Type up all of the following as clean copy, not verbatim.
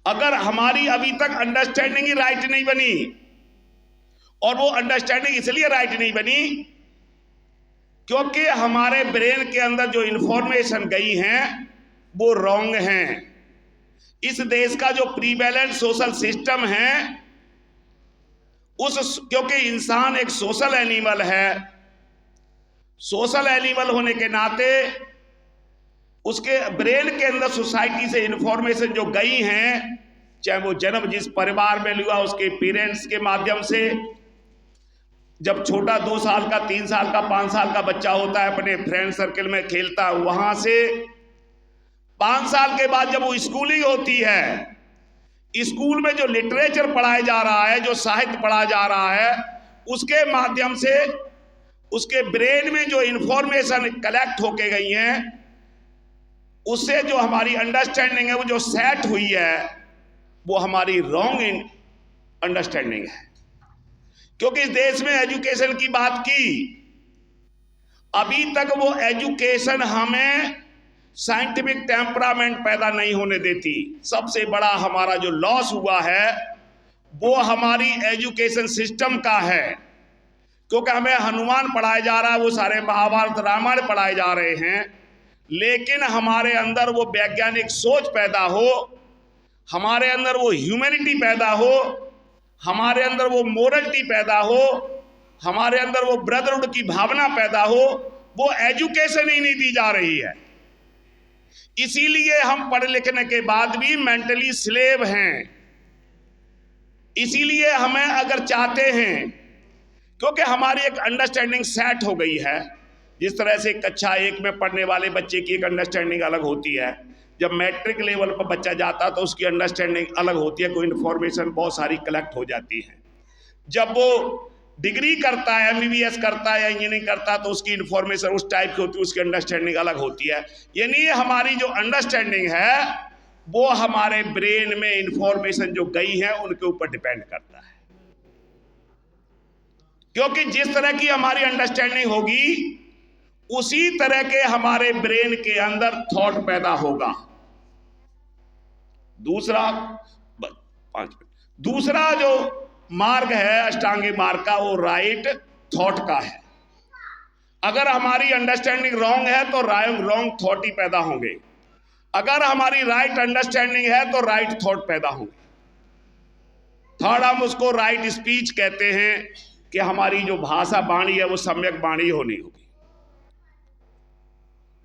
अगर हमारी अभी तक अंडरस्टैंडिंग ही राइट नहीं बनी, और वो अंडरस्टैंडिंग इसलिए राइट नहीं बनी क्योंकि हमारे ब्रेन के अंदर जो इंफॉर्मेशन गई हैं वो रॉन्ग हैं। इस देश का जो प्रीवैलेंट सोशल सिस्टम है, क्योंकि इंसान एक सोशल एनिमल है, सोशल एनिमल होने के नाते उसके ब्रेन के अंदर सोसाइटी से इंफॉर्मेशन जो गई हैं, चाहे वो जन्म जिस परिवार में लिया उसके पेरेंट्स के माध्यम से, जब छोटा 2 साल का 3 साल का 5 साल का बच्चा होता है अपने फ्रेंड सर्कल में खेलता है, वहां से 5 साल के बाद जब वो स्कूलिंग होती है, स्कूल में जो लिटरेचर पढ़ाया जा रहा है, जो साहित्य पढ़ाया जा रहा है, उसके माध्यम से उसके ब्रेन में जो इंफॉर्मेशन कलेक्ट होके गई हैं, उससे जो हमारी अंडरस्टैंडिंग है वो जो सेट हुई है वो हमारी रॉन्ग अंडरस्टैंडिंग है। क्योंकि इस देश में एजुकेशन की बात की, अभी तक वो एजुकेशन हमें साइंटिफिक टेम्परामेंट पैदा नहीं होने देती। सबसे बड़ा हमारा जो लॉस हुआ है वो हमारी एजुकेशन सिस्टम का है, क्योंकि हमें हनुमान पढ़ाया जा रहा है, वो सारे महाभारत रामायण पढ़ाए जा रहे हैं, लेकिन हमारे अंदर वो वैज्ञानिक सोच पैदा हो, हमारे अंदर वो ह्यूमैनिटी पैदा हो, हमारे अंदर वो मोरलिटी पैदा हो, हमारे अंदर वो ब्रदरहुड की भावना पैदा हो, वो एजुकेशन ही नहीं दी जा रही है। इसीलिए हम पढ़ लिखने के बाद भी मेंटली स्लेव हैं। इसीलिए हमें अगर चाहते हैं, क्योंकि हमारी एक अंडरस्टैंडिंग सेट हो गई है, जिस तरह से कक्षा 1 में पढ़ने वाले बच्चे की एक अंडरस्टैंडिंग अलग होती है, जब मैट्रिक लेवल पर बच्चा जाता है तो उसकी अंडरस्टैंडिंग अलग होती है, कोई इन्फॉर्मेशन बहुत सारी कलेक्ट हो जाती है। जब वो डिग्री करता है, MBBS करता है या इंजीनियरिंग करता है तो उसकी इन्फॉर्मेशन उस टाइप की होती है, उसकी अंडरस्टैंडिंग अलग होती है। यानी हमारी जो अंडरस्टैंडिंग है वो हमारे ब्रेन में इंफॉर्मेशन जो गई है उनके ऊपर डिपेंड करता है। क्योंकि जिस तरह की हमारी अंडरस्टैंडिंग होगी उसी तरह के हमारे ब्रेन के अंदर थॉट पैदा होगा। दूसरा जो मार्ग है अष्टांगिक मार्ग का, वो राइट थॉट का है। अगर हमारी अंडरस्टैंडिंग रॉन्ग है तो रॉन्ग थॉट ही पैदा होंगे, अगर हमारी राइट अंडरस्टैंडिंग है तो राइट थॉट पैदा होंगे। थर्ड, हम उसको राइट स्पीच कहते हैं कि हमारी जो भाषा वाणी है वो सम्यक वाणी होनी होगी।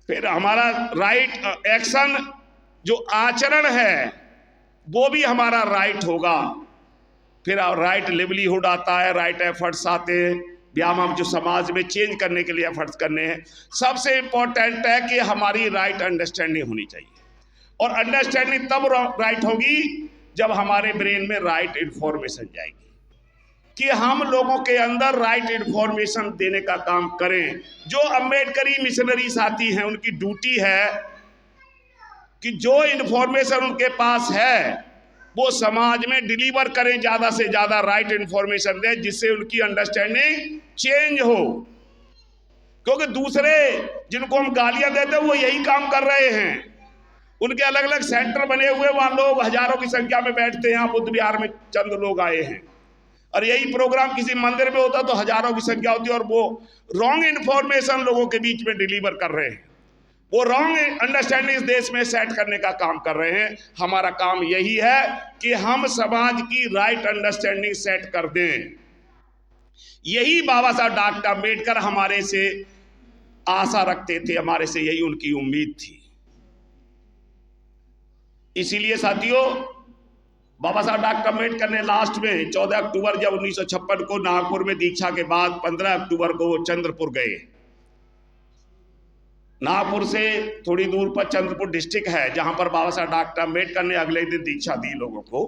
फिर हमारा राइट एक्शन, जो आचरण है वो भी हमारा राइट होगा। फिर राइट लिवलीहुड आता है, राइट एफर्ट्स आते हैं, व्यायाम हम जो समाज में चेंज करने के लिए एफर्ट्स करने हैं। सबसे इंपॉर्टेंट है कि हमारी राइट अंडरस्टैंडिंग होनी चाहिए, और अंडरस्टैंडिंग तब राइट होगी जब हमारे ब्रेन में राइट इंफॉर्मेशन जाएगी, कि हम लोगों के अंदर राइट इंफॉर्मेशन देने का काम करें। जो अम्बेडकरी मिशनरीज आती हैं उनकी ड्यूटी है कि जो इंफॉर्मेशन उनके पास है वो समाज में डिलीवर करें, ज़्यादा से ज़्यादा राइट इंफॉर्मेशन दें, जिससे उनकी अंडरस्टैंडिंग चेंज हो। क्योंकि दूसरे जिनको हम गालियां देते हैं वो यही काम कर रहे हैं, उनके अलग अलग सेंटर बने हुए, वहाँ लोग हजारों की संख्या में बैठते हैं। यहाँ बुद्ध विहार में चंद लोग आए हैं, और यही प्रोग्राम किसी मंदिर में होता तो हजारों की संख्या होती, और वो रॉन्ग इंफॉर्मेशन लोगों के बीच में डिलीवर कर रहे हैं। वो रॉन्ग अंडरस्टैंडिंग इस देश में सेट करने का काम कर रहे हैं। हमारा काम यही है कि हम समाज की राइट अंडरस्टैंडिंग सेट कर दें। यही बाबा साहब डॉक्टर अम्बेडकर हमारे से आशा रखते थे, हमारे से यही उनकी उम्मीद थी। इसीलिए साथियों, बाबा साहब डॉक्टर अम्बेडकर ने लास्ट में 14 अक्टूबर जब 1956 को नागपुर में दीक्षा के बाद 15 अक्टूबर को वो चंद्रपुर गए। नागपुर से थोड़ी दूर पर चंद्रपुर डिस्ट्रिक्ट है, जहां पर बाबा साहब डॉक्टर अम्बेडकर ने अगले दिन दीक्षा दी लोगों को।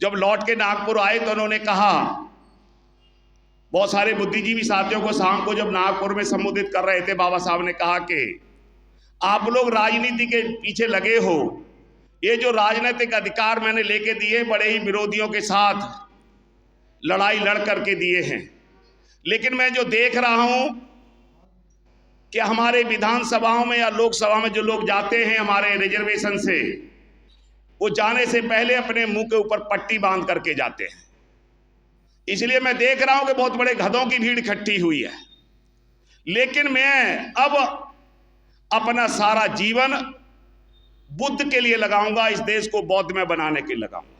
जब लौट के नागपुर आए तो उन्होंने कहा, बहुत सारे बुद्धिजीवी साथियों को शाम को जब नागपुर में संबोधित कर रहे थे, बाबा साहब ने कहा कि आप लोग राजनीति के पीछे लगे हो, ये जो राजनीतिक अधिकार मैंने लेके दिए बड़े ही विरोधियों के साथ लड़ाई लड़ करके दिए हैं, लेकिन मैं जो देख रहा हूं कि हमारे विधानसभाओं में या लोकसभा में जो लोग जाते हैं हमारे रिजर्वेशन से, वो जाने से पहले अपने मुंह के ऊपर पट्टी बांध करके जाते हैं। इसलिए मैं देख रहा हूं कि बहुत बड़े गधों की भीड़ इकट्ठी हुई है, लेकिन मैं अब अपना सारा जीवन बुद्ध के लिए लगाऊंगा, इस देश को बौद्ध में बनाने के लिए लगाऊंगा।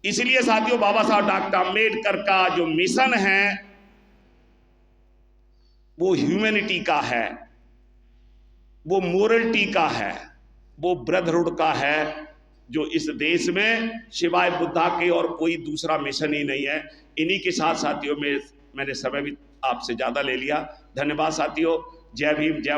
इसलिए साथियों, बाबा साहब डॉक्टर अम्बेडकर का जो मिशन है वो ह्यूमैनिटी का है, वो मोरलिटी का है, वो ब्रदरहुड का है, जो इस देश में सिवाय बुद्धा के और कोई दूसरा मिशन ही नहीं है। इन्हीं के साथ साथियों, मैंने समय भी आपसे ज़्यादा ले लिया। धन्यवाद साथियों। जय भीम, जय